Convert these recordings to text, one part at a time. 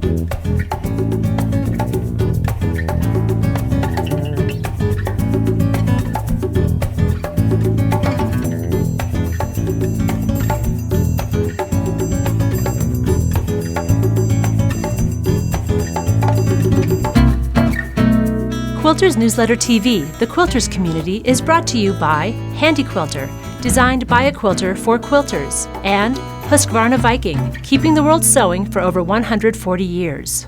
Quilters Newsletter TV, the Quilters community, is brought to you by Handy Quilter, designed by a quilter for quilters, and Husqvarna Viking, keeping the world sewing for over 140 years.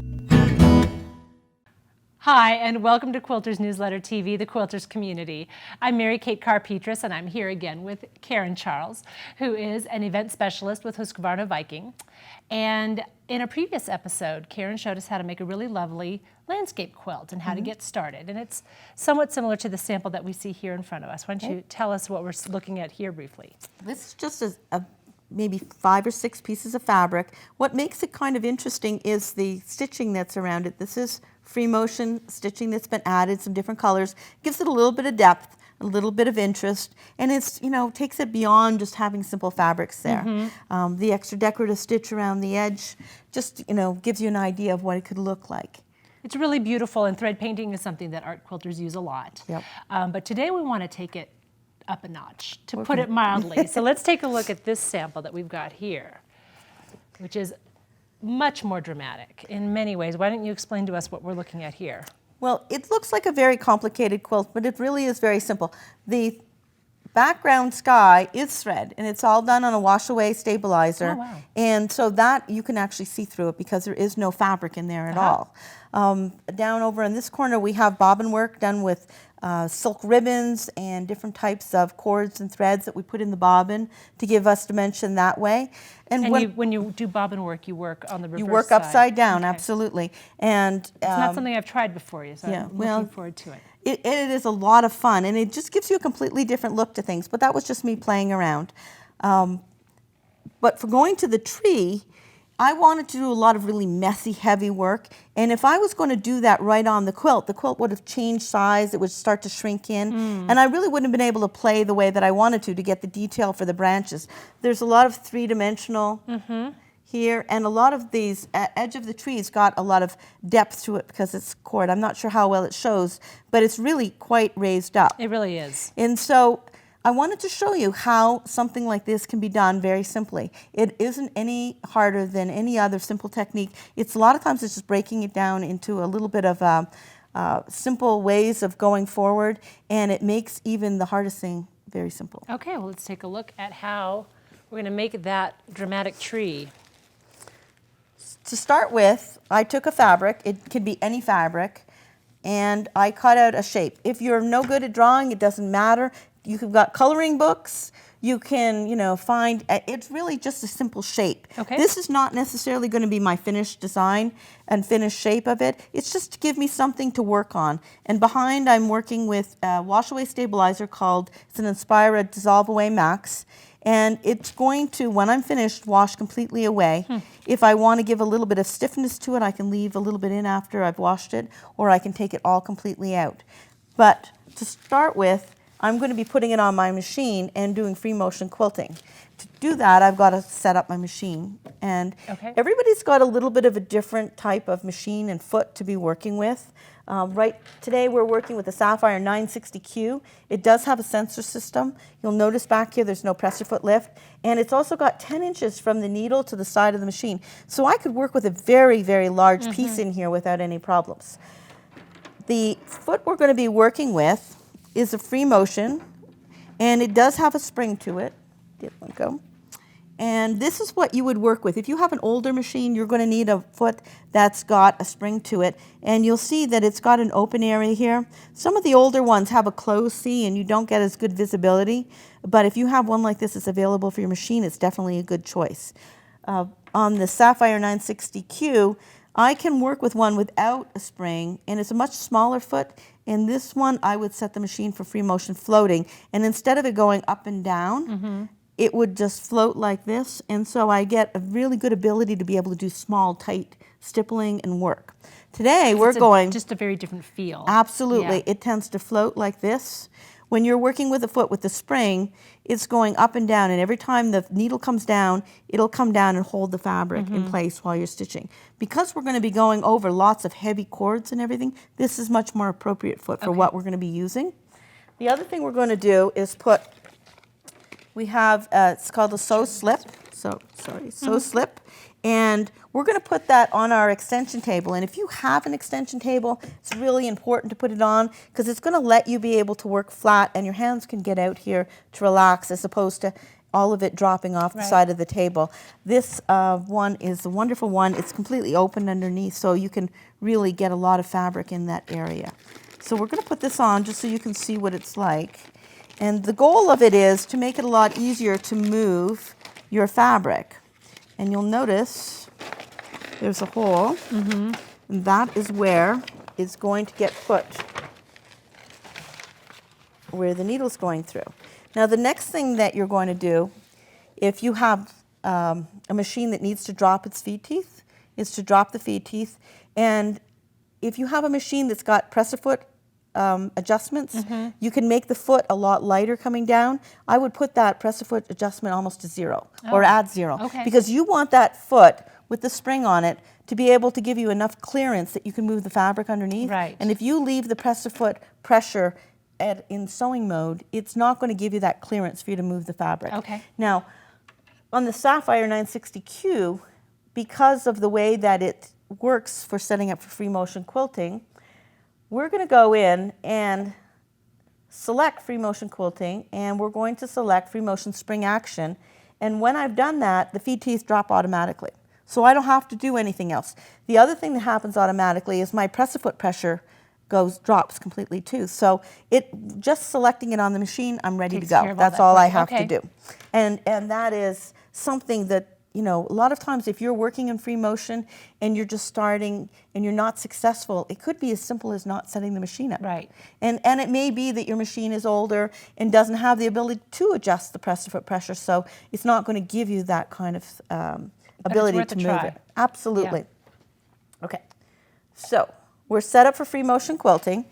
Hi, and welcome to Quilters Newsletter TV, the Quilters community. I'm Mary Kate Karr-Petras, and I'm here again with Karen Charles, who is an event specialist with Husqvarna Viking. And in a previous episode, Karen showed us how to make a really lovely landscape quilt and how to get started. And it's somewhat similar to the sample that we see here in front of us. Why don't you tell us what we're looking at here briefly? This is just maybe 5 or 6 pieces of fabric. What makes it kind of interesting is the stitching that's around it. This is free motion stitching that's been added, some different colors. Gives it a little bit of depth, a little bit of interest, and it's, takes it beyond just having simple fabrics there. The extra decorative stitch around the edge just, gives you an idea of what it could look like. It's really beautiful, and thread painting is something that art quilters use a lot. Yep. But today we want to take it up a notch, to put it mildly. So let's take a look at this sample that we've got here, which is much more dramatic in many ways. Why don't you explain to us what we're looking at here? Well, it looks like a very complicated quilt, but it really is very simple. The background sky is thread, and it's all done on a wash-away stabilizer. Oh, wow. And so that you can actually see through it because there is no fabric in there at all. Down over in this corner, we have bobbin work done with silk ribbons and different types of cords and threads that we put in the bobbin to give us dimension that way. And when you do bobbin work, you work on the reverse side. You work upside down, absolutely. And it's not something I've tried before, so I'm looking forward to it. It is a lot of fun, and it just gives you a completely different look to things, but that was just me playing around. But for going to the tree, I wanted to do a lot of really messy, heavy work, and if I was going to do that right on the quilt would have changed size, it would start to shrink in, and I really wouldn't have been able to play the way that I wanted to get the detail for the branches. There's a lot of three-dimensional here, and a lot of these edge of the trees got a lot of depth to it because it's cord. I'm not sure how well it shows, but it's really quite raised up. It really is. And so I wanted to show you how something like this can be done very simply. It isn't any harder than any other simple technique. It's a lot of times it's just breaking it down into a little bit of simple ways of going forward, and it makes even the hardest thing very simple. Okay, well, let's take a look at how we're going to make that dramatic tree. To start with, I took a fabric, it could be any fabric, and I cut out a shape. If you're no good at drawing, it doesn't matter. You've got coloring books, you can, find, it's really just a simple shape. Okay. This is not necessarily going to be my finished design and finished shape of it. It's just to give me something to work on. And behind, I'm working with a wash-away stabilizer it's an Inspira Dissolve Away Max. And it's going to, when I'm finished, wash completely away. If I want to give a little bit of stiffness to it, I can leave a little bit in after I've washed it, or I can take it all completely out. But to start with, I'm going to be putting it on my machine and doing free motion quilting. To do that, I've got to set up my machine. And everybody's got a little bit of a different type of machine and foot to be working with. Right today we're working with the Sapphire 960Q. It does have a sensor system. You'll notice back here there's no presser foot lift, and it's also got 10 inches from the needle to the side of the machine. So I could work with a very, very large piece in here without any problems. The foot we're going to be working with is a free motion, and it does have a spring to it. Did one go? And this is what you would work with. If you have an older machine, you're going to need a foot that's got a spring to it. And you'll see that it's got an open area here. Some of the older ones have a closed C and you don't get as good visibility. But if you have one like this that's available for your machine, it's definitely a good choice. On the Sapphire 960Q, I can work with one without a spring, and it's a much smaller foot. In this one, I would set the machine for free motion floating. And instead of it going up and down, it would just float like this, and so I get a really good ability to be able to do small, tight stippling and work. Today we're going just a very different feel. Absolutely, it tends to float like this. when you're working with a foot with the spring, it's going up and down, and every time the needle comes down, it'll come down and hold the fabric in place while you're stitching. Because we're going to be going over lots of heavy cords and everything, this is much more appropriate foot for what we're going to be using. The other thing we're going to do is we have, it's called a sew slip, sew slip, and we're going to put that on our extension table. And if you have an extension table, it's really important to put it on because it's going to let you be able to work flat and your hands can get out here to relax as opposed to all of it dropping off the side of the table. This one is a wonderful one. It's completely open underneath, so you can really get a lot of fabric in that area. So we're going to put this on just so you can see what it's like. And the goal of it is to make it a lot easier to move your fabric. And you'll notice there's a hole, and that is where it's going to get put, where the needle's going through. Now the next thing that you're going to do, if you have a machine that needs to drop its feed teeth, is to drop the feed teeth. And if you have a machine that's got press-a-foot adjustments, you can make the foot a lot lighter coming down. I would put that press-a-foot adjustment almost to 0 or add 0 because you want that foot with the spring on it to be able to give you enough clearance that you can move the fabric underneath. Right. And if you leave the press-a-foot pressure in sewing mode, it's not going to give you that clearance for you to move the fabric. Okay. Now, on the Sapphire 960Q, because of the way that it works for setting up for free motion quilting, we're going to go in and select free motion quilting, and we're going to select free motion spring action. And when I've done that, the feed teeth drop automatically. So I don't have to do anything else. The other thing that happens automatically is my press-a-foot pressure drops completely too. So just selecting it on the machine, I'm ready to go. That's all I have to do. And that is something that, you know, a lot of times if you're working in free motion and you're just starting and you're not successful, it could be as simple as not setting the machine up. Right. And it may be that your machine is older and doesn't have the ability to adjust the press-a-foot pressure, so it's not going to give you that kind of ability to move it. Absolutely. Yeah. Okay. So we're set up for free motion quilting.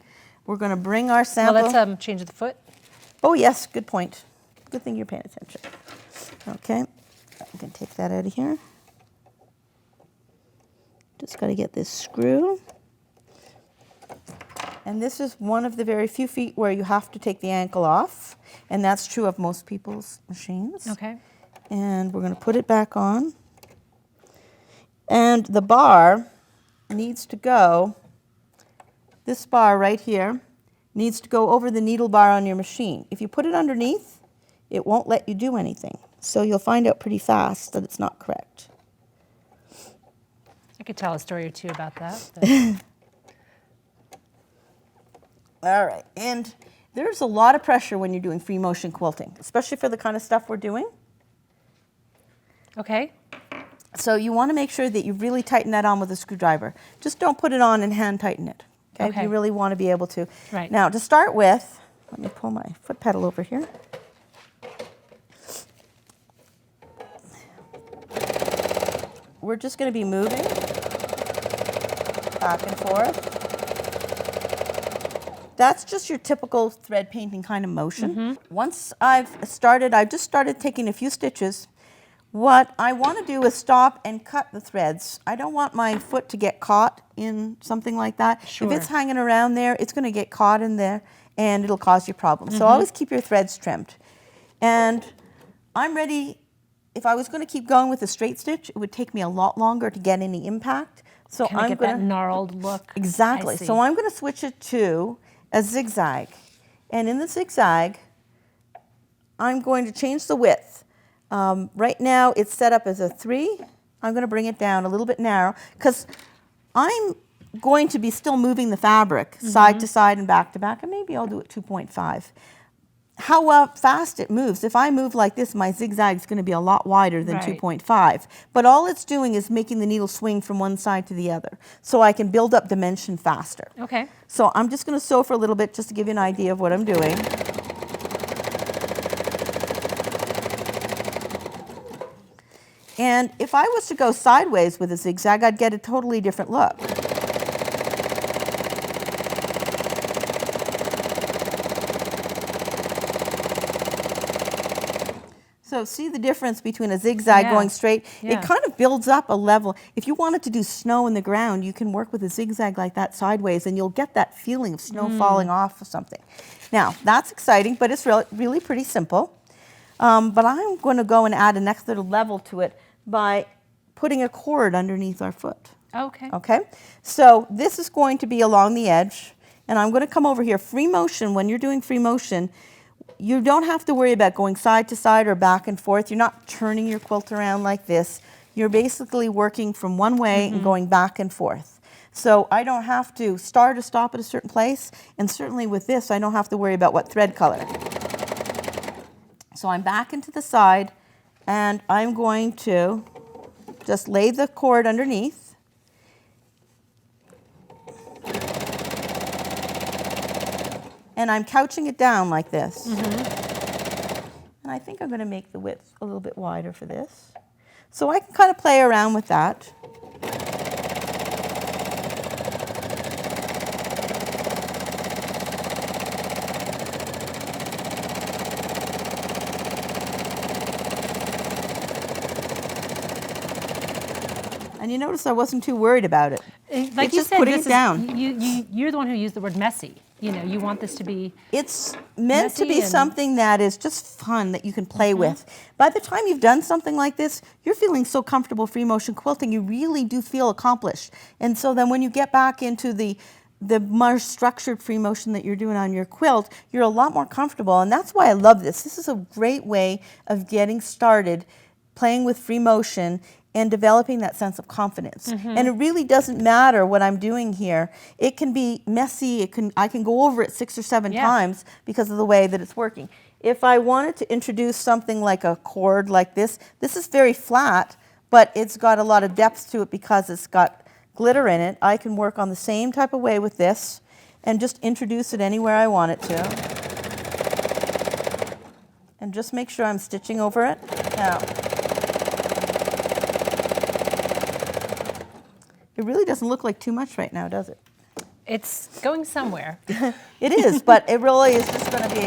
We're going to bring our sample. Well, let's change the foot. Oh yes, good point. Good thing you're paying attention. Okay. I'm going to take that out of here. Just got to get this screw. And this is one of the very few feet where you have to take the ankle off, and that's true of most people's machines. Okay. And we're going to put it back on. And the bar needs to go, this bar right here, needs to go over the needle bar on your machine. If you put it underneath, it won't let you do anything. So you'll find out pretty fast that it's not correct. I could tell a story or two about that. All right, and there's a lot of pressure when you're doing free motion quilting, especially for the kind of stuff we're doing. Okay. So you want to make sure that you really tighten that on with a screwdriver. Just don't put it on and hand tighten it. Okay. You really want to be able to. Right. Now to start with, let me pull my foot pedal over here. We're just going to be moving back and forth. That's just your typical thread painting kind of motion. Once I've just started taking a few stitches. What I want to do is stop and cut the threads. I don't want my foot to get caught in something like that. Sure. If it's hanging around there, it's going to get caught in there and it'll cause you problems. So always keep your threads trimmed. And I'm ready. If I was going to keep going with a straight stitch, it would take me a lot longer to get any impact. So I'm going to get that gnarled look. Exactly. So I'm going to switch it to a zigzag. And in the zigzag, I'm going to change the width. Right now it's set up as a 3. I'm going to bring it down a little bit narrow because I'm going to be still moving the fabric side to side and back to back, and maybe I'll do it 2.5. How fast it moves, if I move like this, my zigzag is going to be a lot wider than 2.5. But all it's doing is making the needle swing from one side to the other, so I can build up dimension faster. Okay. So I'm just going to sew for a little bit just to give you an idea of what I'm doing. And if I was to go sideways with a zigzag, I'd get a totally different look. So see the difference between a zigzag going straight? Yeah. It kind of builds up a level. If you wanted to do snow in the ground, you can work with a zigzag like that sideways and you'll get that feeling of snow falling off of something. Now, that's exciting, but it's really pretty simple. But I'm going to go and add a next little level to it by putting a cord underneath our foot. Okay. Okay? So this is going to be along the edge, and I'm going to come over here. Free motion, when you're doing free motion, you don't have to worry about going side to side or back and forth. You're not turning your quilt around like this. You're basically working from one way and going back and forth. So I don't have to start or stop at a certain place, and certainly with this, I don't have to worry about what thread color. So I'm back into the side, and I'm going to just lay the cord underneath. And I'm couching it down like this. And I think I'm going to make the width a little bit wider for this. So I can kind of play around with that. And you notice I wasn't too worried about it. Like It's you just said, putting this it down. You're the one who used the word messy. You know, you want this to be. It's meant to Messy be and- something that is just fun that you can play with. By the time you've done something like this, you're feeling so comfortable free motion quilting, you really do feel accomplished. And so then when you get back into the more structured free motion that you're doing on your quilt, you're a lot more comfortable. And that's why I love this. This is a great way of getting started playing with free motion and developing that sense of confidence. And it really doesn't matter what I'm doing here. It can be messy. I can go over it 6 or 7 times because of the way that it's working. If I wanted to introduce something like a cord like this is very flat, but it's got a lot of depth to it because it's got glitter in it. I can work on the same type of way with this and just introduce it anywhere I want it to. And just make sure I'm stitching over it. Now, it really doesn't look like too much right now, does it? It's going somewhere. It is, but it really is just going to be.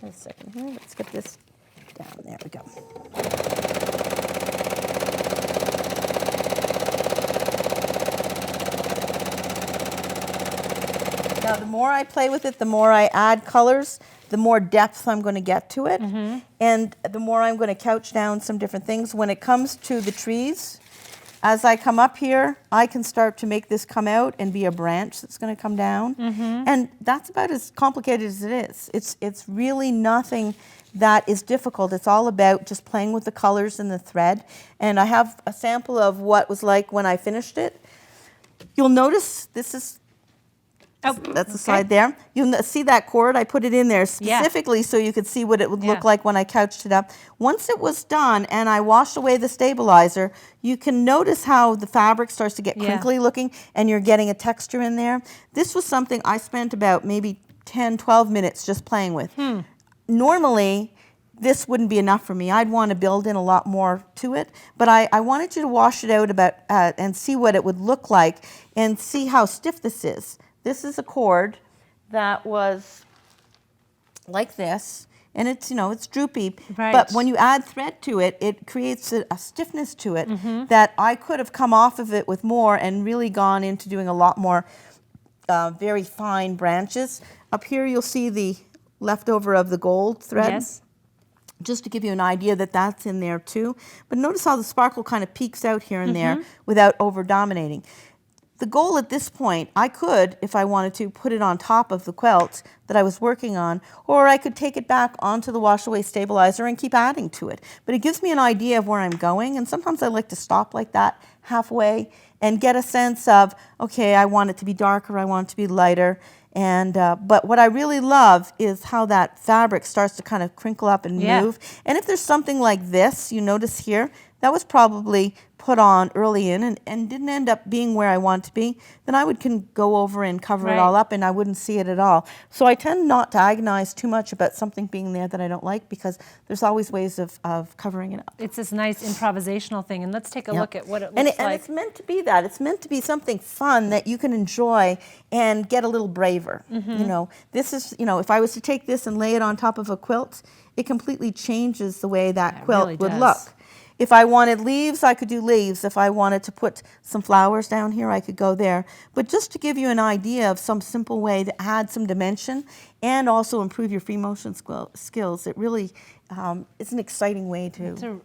Wait a second here. Let's get this down. There we go. Now, the more I play with it, the more I add colors, the more depth I'm going to get to it, and the more I'm going to couch down some different things. When it comes to the trees, as I come up here, I can start to make this come out and be a branch that's going to come down, and that's about as complicated as it is. It's really nothing that is difficult. It's all about just playing with the colors and the thread, and I have a sample of what it was like when I finished it. You'll notice this is. That's the side there. You'll see that cord? I put it in there specifically so you could see what it would look like when I couched it up. Once it was done and I washed away the stabilizer, you can notice how the fabric starts to get crinkly looking and you're getting a texture in there. This was something I spent about maybe 10, 12 minutes just playing with. Normally, this wouldn't be enough for me. I'd want to build in a lot more to it, but I wanted you to wash it out and see what it would look like and see how stiff this is. This is a cord that was like this, and it's, it's droopy. Right. But when you add thread to it, it creates a stiffness to it that I could have come off of it with more and really gone into doing a lot more very fine branches. Up here you'll see the leftover of the gold thread. Yes. Just to give you an idea that that's in there too. But notice how the sparkle kind of peeks out here and there without over-dominating. The goal at this point, I could, if I wanted to, put it on top of the quilt that I was working on, or I could take it back onto the wash-away stabilizer and keep adding to it. But it gives me an idea of where I'm going, and sometimes I like to stop like that halfway and get a sense of, okay, I want it to be darker, I want it to be lighter. And but what I really love is how that fabric starts to kind of crinkle up and move. And if there's something like this, you notice here, that was probably put on early in and didn't end up being where I want to be, then I can go over and cover it all Right. up and I wouldn't see it at all. So I tend not to agonize too much about something being there that I don't like, because there's always ways of covering it up. It's this nice improvisational thing, and let's take a Yep. look at what it And, looks and like. it's meant to be that. It's meant to be something fun that you can enjoy and get a little braver. You know, this is, you know, if I was to take this and lay it on top of a quilt, it completely changes the way that It quilt really would does. look. If I wanted leaves, I could do leaves. If I wanted to put some flowers down here, I could go there. But just to give you an idea of some simple way to add some dimension and also improve your free motion skills, it really is an exciting way to.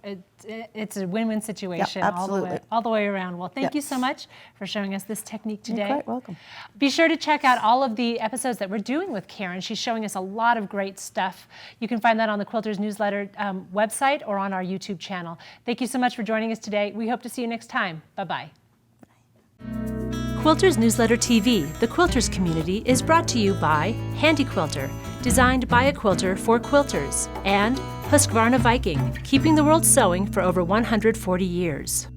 It's a win-win situation absolutely. all the way around. Well, thank Yep. you so much for showing us this technique today. You're quite welcome. Be sure to check out all of the episodes that we're doing with Karen. She's showing us a lot of great stuff. You can find that on the Quilters Newsletter website or on our YouTube channel. Thank you so much for joining us today. We hope to see you next time. Bye-bye. Quilters Newsletter TV, the Quilters community, is brought to you by Handy Quilter, designed by a quilter for quilters, and Husqvarna Viking, keeping the world sewing for over 140 years.